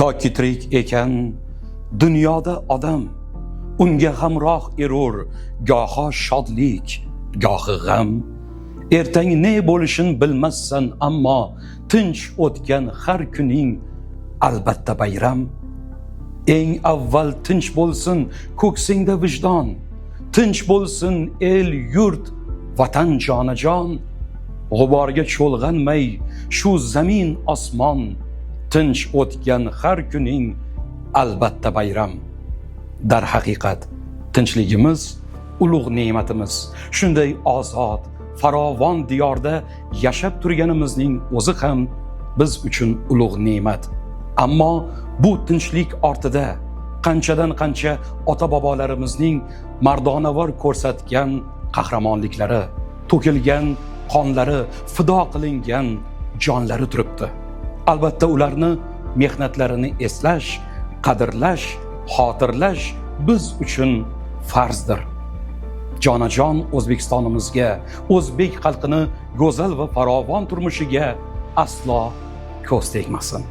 Toki tirik ekan dunyoda odam, unga hamroh erur goho shodlik, gohi g'am. Ertang ne bo'lishini bilmassan, ammo tinch o'tgan har kuning albatta bayram. Eng avval tinch bo'lsin ko'ksingda vijdon, tinch bo'lsin el yurt vatan jonajon. G'uborga cho'lg'anmay shu zamin osmon, tinch o'tgan har kuning albatta bayram. Dar haqiqat tinchligimiz ulug' ne'matimiz. Shunday ozod, farovon diyorda yashab turganimizning o'zi ham biz uchun ulug' ne'mat. Ammo bu tinchlik ortida qanchadan qancha ota-bobolarimizning mardonavor ko'rsatgan qahramonliklari, to'kilgan qonlari, fido qilingan jonlari turibdi. Albatta ularni mehnatlarini eslash, qadrlash, xotirlash biz uchun farzdir. Jonajon O'zbekistonimizga, o'zbek xalqini go'zal va farovon turmushiga aslo ko'z tegmasin.